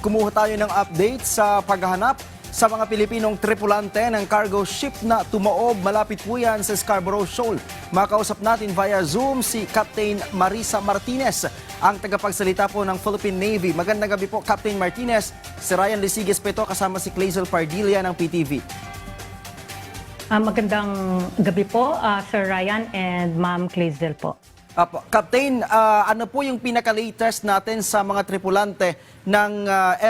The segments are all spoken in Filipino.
kumuha tayo ng update sa paghahanap sa mga Pilipinong tripulante ng cargo ship na tumaob malapit po yan sa Scarborough Shoal. Makausap natin via Zoom si Captain Marisa Martinez, ang tagapagsalita po ng Philippine Navy. Magandang gabi po, Captain Martinez. Si Ryan Lisiges po ito kasama si Clazel Pardilla ng PTV. Magandang gabi po, Sir Ryan and Ma'am Clazel po. Captain, ano po yung pinaka-latest natin sa mga tripulante ng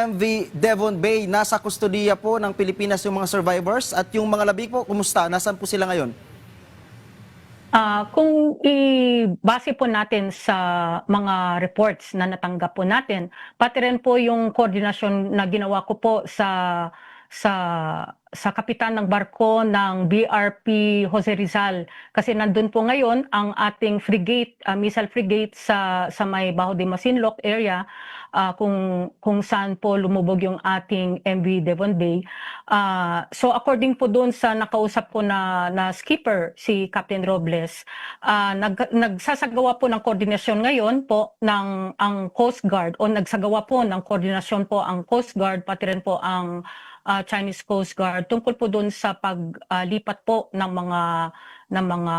MV Devon Bay? Nasa kustodiya po ng Pilipinas yung mga survivors at yung mga labing po, kumusta? Nasaan po sila ngayon? Kung i-base po natin sa mga reports na natanggap po natin, pati rin po yung koordinasyon na ginawa ko po sa kapitan ng barko ng BRP Jose Rizal, kasi nandun po ngayon ang ating frigate, missile frigate sa may Bajo de Masinloc area, kung saan po lumubog yung ating MV Devon Bay. So according po doon sa nakausap ko na skipper, si Captain Robles, nagsasagawa po ng koordinasyon ngayon po ng ang Coast Guard, o nagsagawa po ng koordinasyon po ang Coast Guard, pati rin po ang Chinese Coast Guard tungkol po doon sa paglipat po ng mga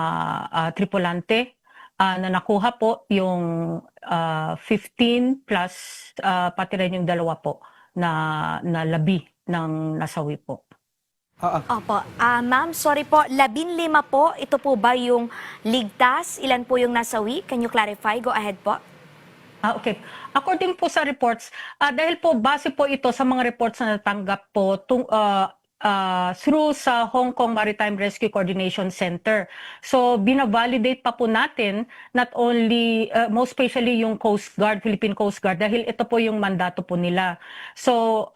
tripulante na nakuha po yung 15 plus pati rin yung dalawa po na labi ng nasawi po. Opo. Ma'am, sorry po, 15 po. Ito po ba yung ligtas? Ilan po yung nasawi? Can you clarify? Go ahead po. Okay. According po sa reports, dahil po base po ito sa mga reports na natanggap po through sa Hong Kong Maritime Rescue Coordination Center. So binavalidate pa po natin not only, most especially yung Coast Guard, Philippine Coast Guard, dahil ito po yung mandato po nila. So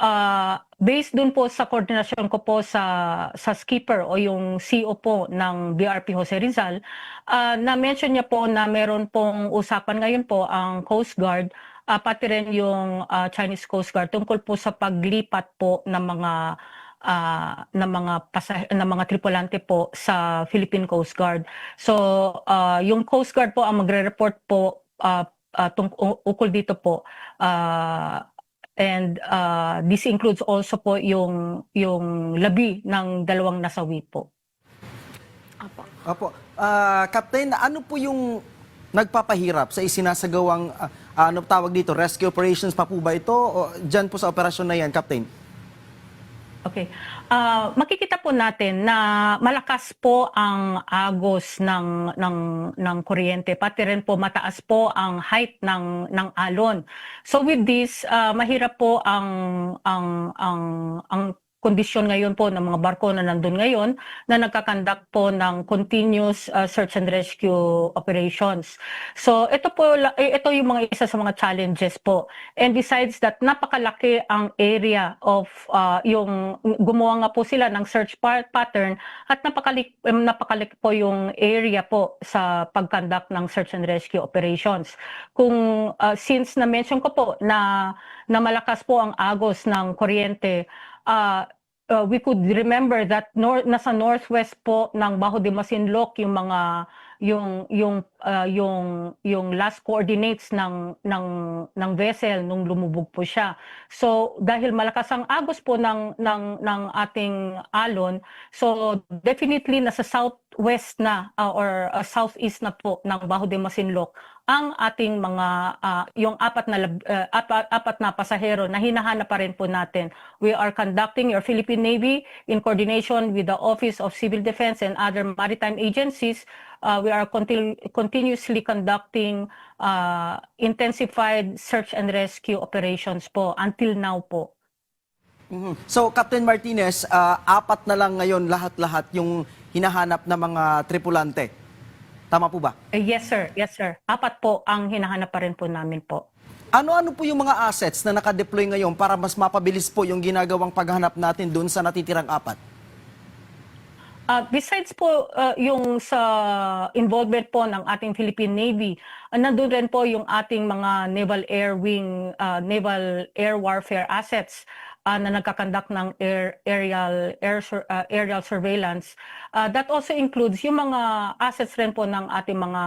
based dun po sa koordinasyon ko po sa skipper o yung CO po ng BRP Jose Rizal, na-mention niya po na meron pong usapan ngayon po ang Coast Guard, pati rin yung Chinese Coast Guard tungkol po sa paglipat po ng mga tripulante po sa Philippine Coast Guard. So yung Coast Guard po ang magre-report po ukol dito po. And this includes also po yung labi ng dalawang nasawi po. Opo. Captain, ano po yung nagpapahirap sa isinasagawang ano tawag dito, rescue operations pa po ba ito o dyan po sa operasyon na yan, Captain? Okay. Makikita po natin na malakas po ang agos ng kuryente, pati rin po mataas po ang height ng alon. So with this, mahirap po ang kondisyon ngayon po ng mga barko na nandun ngayon na nagkakandak po ng continuous search and rescue operations. So ito yung mga isa sa mga challenges po. And besides that, napakalaki ang area of yung gumawa nga po sila ng search pattern at napakalik po yung area po sa pagkandak ng search and rescue operations. Kung since na-mention ko po na malakas po ang agos ng kuryente, we could remember that nasa northwest po ng Bajo de Masinloc yung mga yung last coordinates ng vessel nung lumubog po siya. So dahil malakas ang agos po ng ating alon, so definitely nasa southwest na or southeast na po ng Bajo de Masinloc ang ating mga yung apat na pasahero na hinahanap pa rin po natin. We are conducting, your Philippine Navy in coordination with the Office of Civil Defense and other maritime agencies, we are continuously conducting intensified search and rescue operations po until now po. So Captain Martinez, apat na lang ngayon lahat-lahat yung hinahanap na mga tripulante. Tama po ba? Yes sir, yes sir. Apat po ang hinahanap pa rin po namin po. Ano-ano po yung mga assets na nakadeploy ngayon para mas mapabilis po yung ginagawang paghanap natin doon sa natitirang apat? Besides po yung sa involvement po ng ating Philippine Navy, nandun rin po yung ating mga Naval Air Wing, Naval Air Warfare assets na nagkakandak ng aerial surveillance. That also includes yung mga assets rin po ng ating mga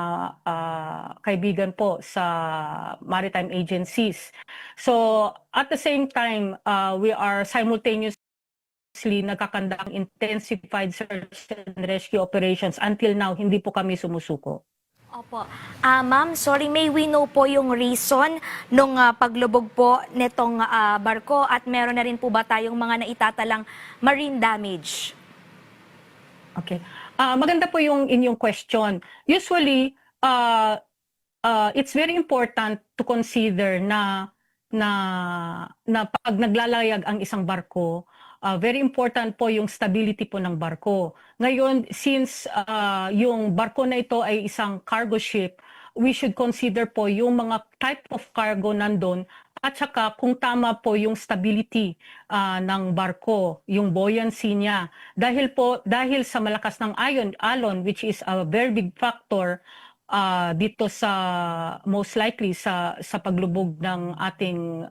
kaibigan po sa maritime agencies. So at the same time, we are simultaneously nagkakandang intensified search and rescue operations. Until now, hindi po kami sumusuko. Opo. Ma'am, sorry, may we know po yung reason nung paglubog po nitong barko at meron na rin po ba tayong mga naitatalang marine damage? Okay. Maganda po yung inyong question. Usually, it's very important to consider na pag naglalayag ang isang barko, very important po yung stability po ng barko. Ngayon, since yung barko na ito ay isang cargo ship, we should consider po yung mga type of cargo nandun at saka kung tama po yung stability ng barko, yung buoyancy niya. Dahil sa malakas ng alon, which is a very big factor dito sa most likely sa paglubog ng ating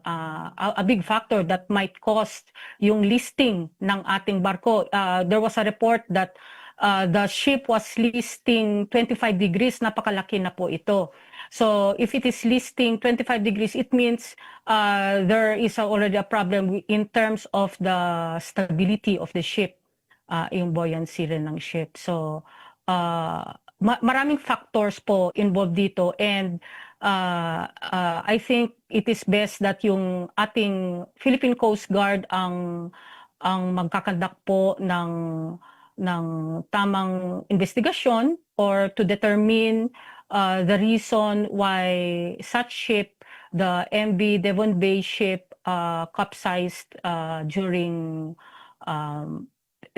a big factor that might cost yung listing ng ating barko. There was a report that the ship was listing 25 degrees, napakalaki na po ito. So if it is listing 25 degrees, it means there is already a problem in terms of the stability of the ship, yung buoyancy rin ng ship. So maraming factors po involved dito, and I think it is best that yung ating Philippine Coast Guard ang magkakandak po ng tamang investigasyon or to determine the reason why such ship, the MV Devon Bay ship, capsized during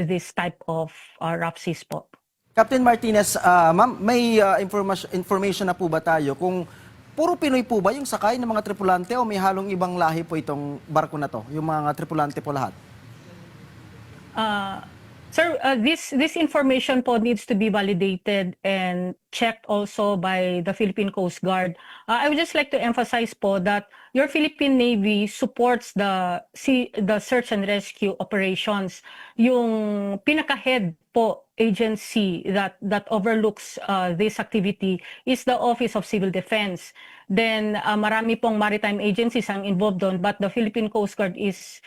this type of rough seas po. Captain Martinez, ma'am, may information na po ba tayo kung puro Pinoy po ba yung sakay ng mga tripulante o may halong ibang lahi po itong barko na to, yung mga tripulante po lahat? Sir, this information po needs to be validated and checked also by the Philippine Coast Guard. I would just like to emphasize po that your Philippine Navy supports the search and rescue operations. Yung pinaka-head po agency that overlooks this activity is the Office of Civil Defense. Then marami pong maritime agencies ang involved doon, but the Philippine Coast Guard is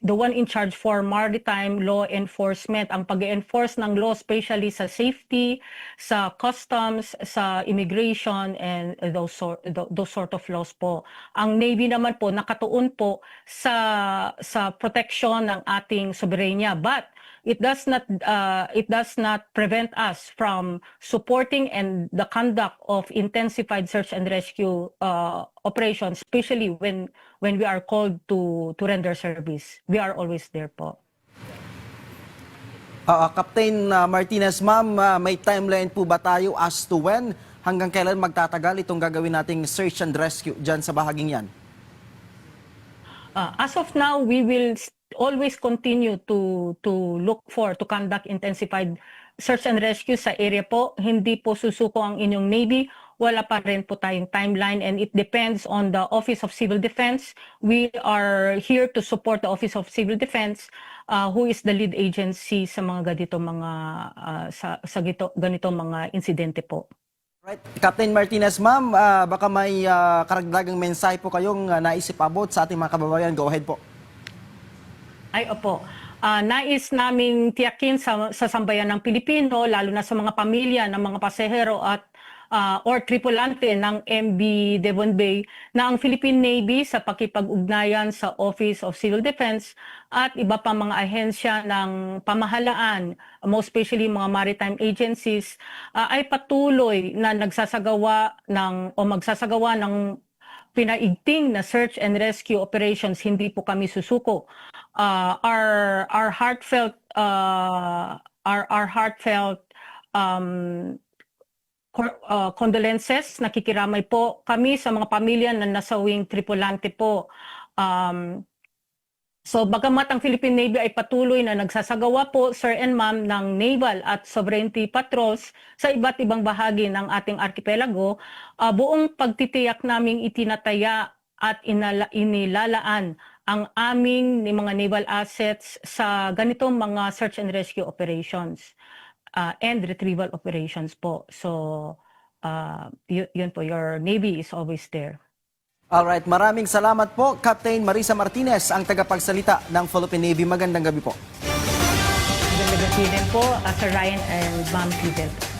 the one in charge for maritime law enforcement, ang pag-enforce ng law, especially sa safety, sa customs, sa immigration, and those sort of laws po. Ang Navy naman po nakatuon po sa protection ng ating soberenya, but it does not prevent us from supporting and the conduct of intensified search and rescue operations, especially when we are called to render service. We are always there po. Captain Martinez, ma'am, may timeline po ba tayo as to when, hanggang kailan magtatagal itong gagawin nating search and rescue dyan sa bahaging yan? As of now, we will always continue to conduct intensified search and rescue sa area po. Hindi po susuko ang inyong Navy. Wala pa rin po tayong timeline, and it depends on the Office of Civil Defense. We are here to support the Office of Civil Defense, who is the lead agency sa mga ganitong mga insidente po. Right. Captain Martinez, ma'am, baka may karagdagang mensahe po kayong naisip abot sa ating mga kababayan. Go ahead po. Ay, opo. Nais naming tiyakin sa sambayan ng Pilipino, lalo na sa mga pamilya ng mga pasahero at or tripulante ng MV Devon Bay, na ang Philippine Navy sa pakipag-ugnayan sa Office of Civil Defense at iba pa mga ahensya ng pamahalaan, most especially mga maritime agencies, ay patuloy na magsasagawa ng pinaigting na search and rescue operations. Hindi po kami susuko. Our heartfelt condolences, nakikiramay po kami sa mga pamilya na nasawing tripulante po. So bagamat ang Philippine Navy ay patuloy na nagsasagawa po, Sir and Ma'am, ng naval at sovereignty patrols sa iba't ibang bahagi ng ating archipelago, buong pagtitiyak naming itinataya at inilalaan ang aming mga naval assets sa ganitong mga search and rescue operations and retrieval operations po. So yun po, your Navy is always there. Alright, maraming salamat po, Captain Marisa Martinez, ang tagapagsalita ng Philippine Navy. Magandang gabi po. Magandang gabi din po, Sir Ryan and Ma'am Fidel.